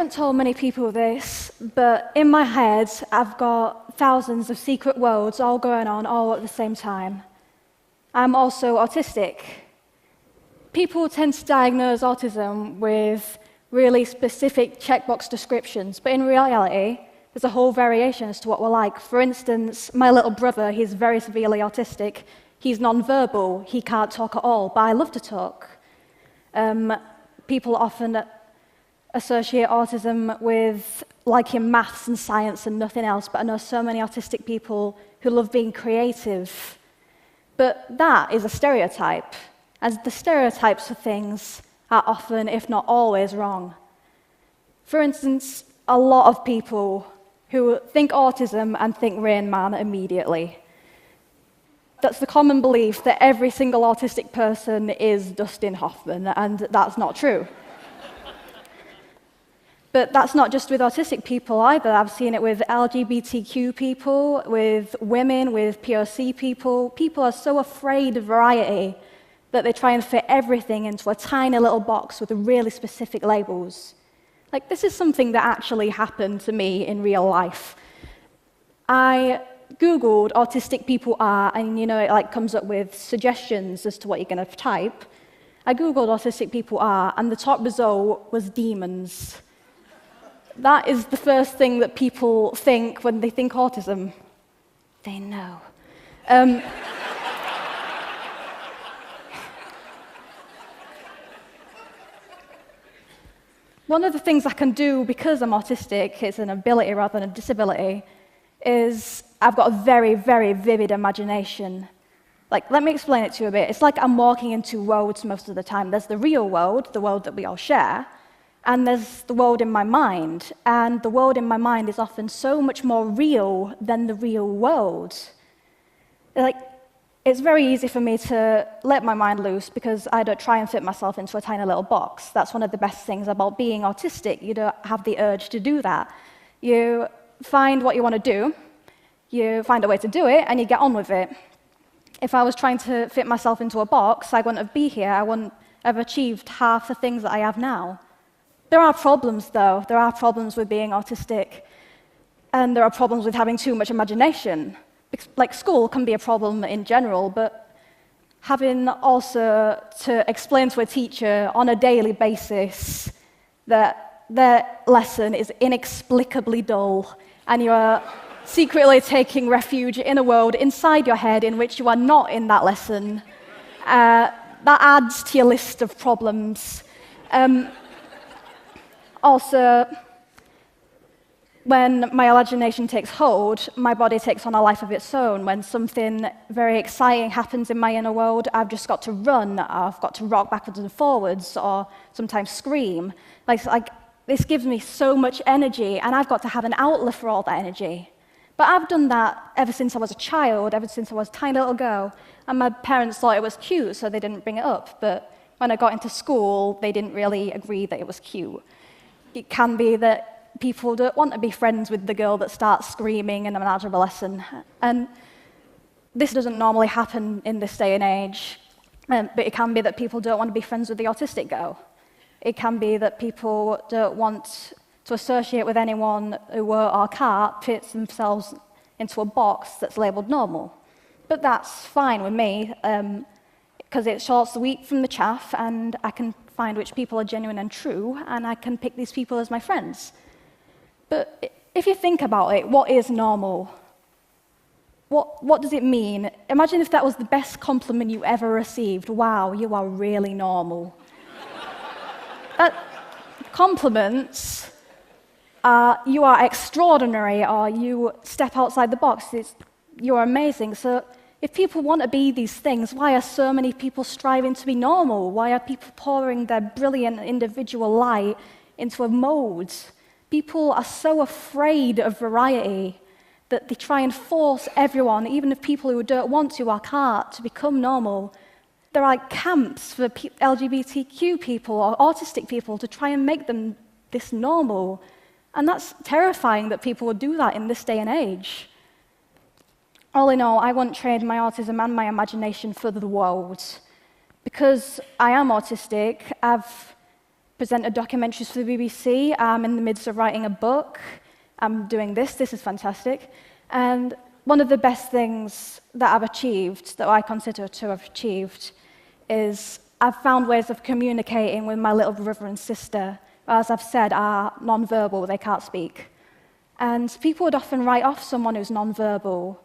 haven't told many people this, but in my head, I've got thousands of secret worlds all going on all at the same time. I'm also autistic. People tend to diagnose autism with really specific checkbox descriptions, but in reality, there's a whole variation as to what we're like. For instance, my little brother, he's very severely autistic. He's nonverbal, he can't talk at all, but I love to talk. People often associate autism with liking maths and science and nothing else, but I know so many autistic people who love being creative. But that is a stereotype, as the stereotypes for things are often, if not always, wrong. For instance, a lot of people who think autism and think Rain Man immediately. That's the common belief that every single autistic person is Dustin Hoffman, and that's not true. But that's not just with autistic people either. I've seen it with LGBTQ people, with women, with POC people. People are so afraid of variety that they try and fit everything into a tiny little box with really specific labels. Like, this is something that actually happened to me in real life. I Googled autistic people are, and it comes up with suggestions as to what you're going to type. I Googled autistic people are, and the top result was demons. That is the first thing that people think when they think autism. They know. One of the things I can do because I'm autistic, it's an ability rather than a disability, is I've got a very, very vivid imagination. Let me explain it to you a bit. It's like I'm walking into worlds most of the time. There's the real world, the world that we all share, and there's the world in my mind. And the world in my mind is often so much more real than the real world. It's very easy for me to let my mind loose because I don't try and fit myself into a tiny little box. That's one of the best things about being autistic. You don't have the urge to do that. You find what you want to do, you find a way to do it, and you get on with it. If I was trying to fit myself into a box, I wouldn't be here. I wouldn't have achieved half the things that I have now. There are problems, though. There are problems with being autistic, and there are problems with having too much imagination. School can be a problem in general, but having also to explain to a teacher on a daily basis that their lesson is inexplicably dull, and you are secretly taking refuge in a world inside your head in which you are not in that lesson, that adds to your list of problems. Also, when my imagination takes hold, my body takes on a life of its own. When something very exciting happens in my inner world, I've just got to run, I've got to rock backwards and forwards, or sometimes scream. This gives me so much energy, and I've got to have an outlet for all that energy. But I've done that ever since I was a child, ever since I was a tiny little girl, and my parents thought it was cute, so they didn't bring it up. But when I got into school, they didn't really agree that it was cute. It can be that people don't want to be friends with the girl that starts screaming in an algebra lesson. And this doesn't normally happen in this day and age, but it can be that people don't want to be friends with the autistic girl. It can be that people don't want to associate with anyone who or can't fit themselves into a box that's labelled normal. But that's fine with me, because it sorts the wheat from the chaff, and I can find which people are genuine and true, and I can pick these people as my friends. But if you think about it, what is normal? What does it mean? Imagine if that was the best compliment you ever received. Wow, you are really normal. Compliments are, you are extraordinary, or you step outside the box, you're amazing. So if people want to be these things, why are so many people striving to be normal? Why are people pouring their brilliant individual light into a mold? People are so afraid of variety that they try and force everyone, even if people who don't want to or can't, to become normal. There are camps for LGBTQ people or autistic people to try and make them this normal. And that's terrifying that people would do that in this day and age. All in all, I won't trade my autism and my imagination for the world. Because I am autistic, I've presented documentaries for the BBC. I'm in the midst of writing a book. I'm doing this. This is fantastic. And one of the best things that I've achieved, that I consider to have achieved, is I've found ways of communicating with my little brother and sister, who, as I've said, are non-verbal, they can't speak. And people would often write off someone who's non-verbal,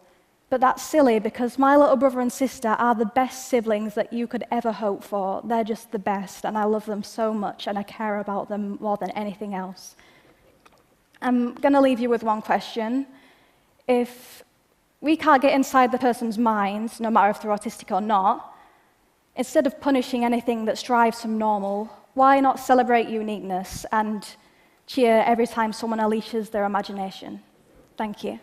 but that's silly because my little brother and sister are the best siblings that you could ever hope for. They're just the best, and I love them so much, and I care about them more than anything else. I'm going to leave you with one question. If we can't get inside the person's mind, no matter if they're autistic or not, instead of punishing anything that strives from normal, why not celebrate uniqueness and cheer every time someone unleashes their imagination? Thank you.